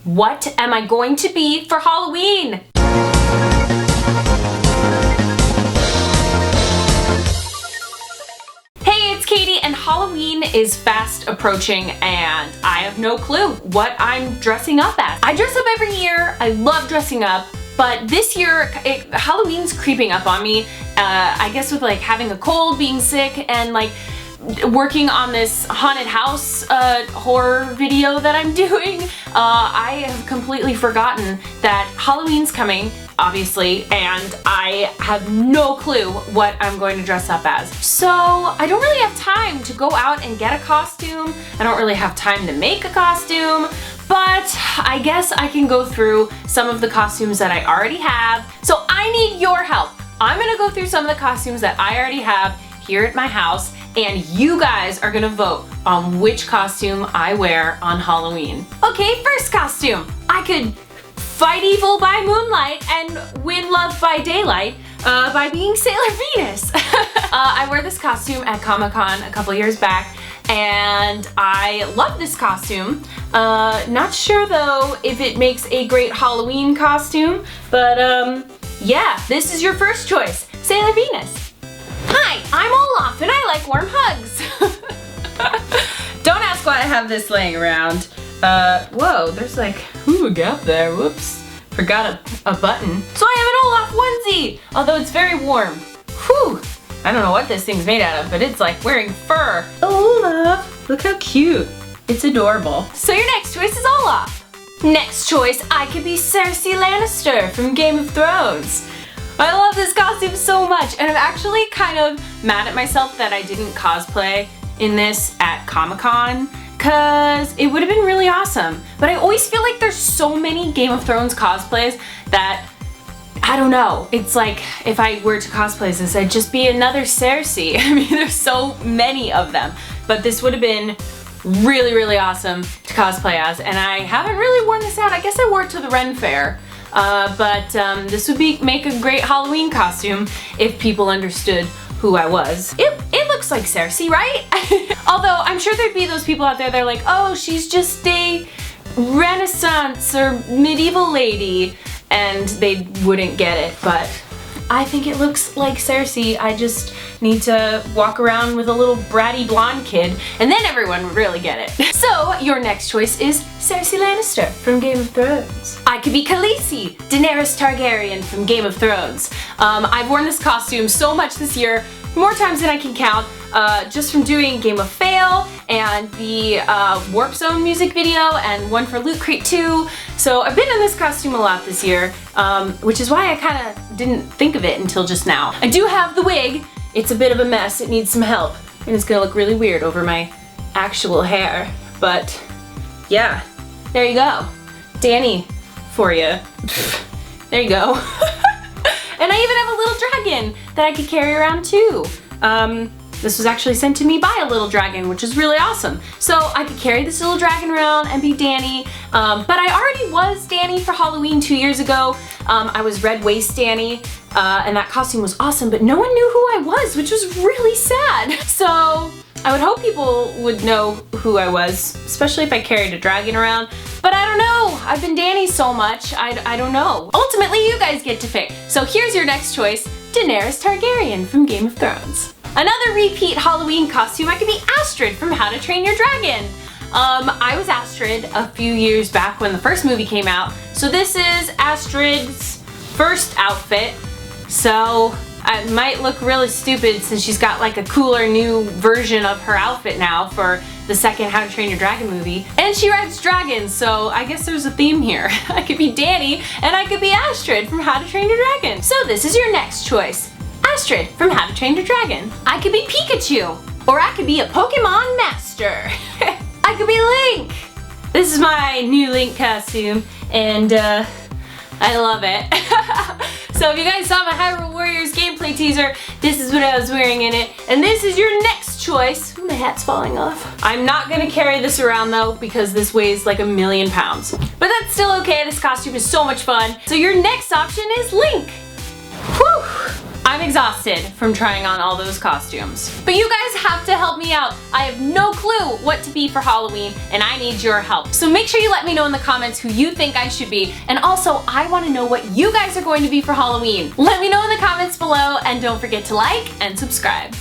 What am I going to be for Halloween? Hey, it's Katie, and Halloween is fast approaching and I have no clue what I'm dressing up as. I dress up every year. I love dressing up. But this year, Halloween's creeping up on me. I guess with like having a cold, being sick, and like working on this haunted house horror video that I'm doing, I have completely forgotten that Halloween's coming, obviously, and I have no clue what I'm going to dress up as. So I don't really have time to go out and get a costume. I don't really have time to make a costume. But I guess I can go through some of the costumes that I already have. So I need your help. I'm gonna go through some of the costumes that I already have here at my house, and you guys are gonna vote on which costume I wear on Halloween. Okay, first costume. I could fight evil by moonlight and win love by daylight by being Sailor Venus. I wore this costume at Comic-Con a couple years back, and I love this costume. Not sure though if it makes a great Halloween costume, but yeah, this is your first choice, Sailor Venus. Hi, I'm Olaf and I like warm hugs. Don't ask why I have this laying around. Whoa, there's like, a gap there, whoops. Forgot a button. So I have an Olaf onesie, although it's very warm. Whew. I don't know what this thing's made out of, but it's like wearing fur. Olaf, look how cute. It's adorable. So your next choice is Olaf. Next choice, I could be Cersei Lannister from Game of Thrones. I love this costume so much, and I'm actually kind of mad at myself that I didn't cosplay in this at Comic-Con, cause it would have been really awesome. But I always feel like there's so many Game of Thrones cosplays that I don't know. It's like if I were to cosplay this, I'd just be another Cersei. I mean, there's so many of them. But this would have been really, really awesome to cosplay as. And I haven't really worn this out. I guess I wore it to the Ren Fair. But this would make a great Halloween costume if people understood who I was. It looks like Cersei, right? Although I'm sure there'd be those people out there that are like, oh, she's just a Renaissance or medieval lady, and they wouldn't get it, but I think it looks like Cersei. I just need to walk around with a little bratty blonde kid, and then everyone would really get it. So your next choice is Cersei Lannister from Game of Thrones. I could be Khaleesi, Daenerys Targaryen from Game of Thrones. I've worn this costume so much this year, more times than I can count, just from doing Game of Fail and the Warp Zone music video and one for Loot Crate 2. So I've been in this costume a lot this year, which is why I kind of didn't think of it until just now. I do have the wig. It's a bit of a mess. It needs some help, and it's gonna look really weird over my actual hair. But yeah, there you go. Danny for you. There you go. And I even have a little dragon that I could carry around too. This was actually sent to me by a little dragon, which is really awesome. So I could carry this little dragon around and be Danny. But I already was Danny for Halloween 2 years ago. I was Red Waist Danny, and that costume was awesome, but no one knew who I was, which was really sad. So I would hope people would know who I was, especially if I carried a dragon around. But I don't know. I've been Danny so much, I don't know. Ultimately, you guys get to pick. So here's your next choice, Daenerys Targaryen from Game of Thrones. Another repeat Halloween costume, I could be Astrid from How to Train Your Dragon. I was Astrid a few years back when the first movie came out. So this is Astrid's first outfit. So it might look really stupid since she's got like a cooler new version of her outfit now for the second How to Train Your Dragon movie. And she rides dragons, so I guess there's a theme here. I could be Danny and I could be Astrid from How to Train Your Dragon. So this is your next choice. Astrid from How to Train Your Dragon. I could be Pikachu, or I could be a Pokemon master. I could be Link. This is my new Link costume, and I love it. So if you guys saw my Hyrule Warriors gameplay teaser, this is what I was wearing in it. And this is your next choice. Ooh, my hat's falling off. I'm not gonna carry this around though, because this weighs like 1,000,000 pounds. But that's still okay, this costume is so much fun. So your next option is Link. Whew. I'm exhausted from trying on all those costumes. But you guys have to help me out. I have no clue what to be for Halloween, and I need your help. So make sure you let me know in the comments who you think I should be, and also I want to know what you guys are going to be for Halloween. Let me know in the comments below, and don't forget to like and subscribe.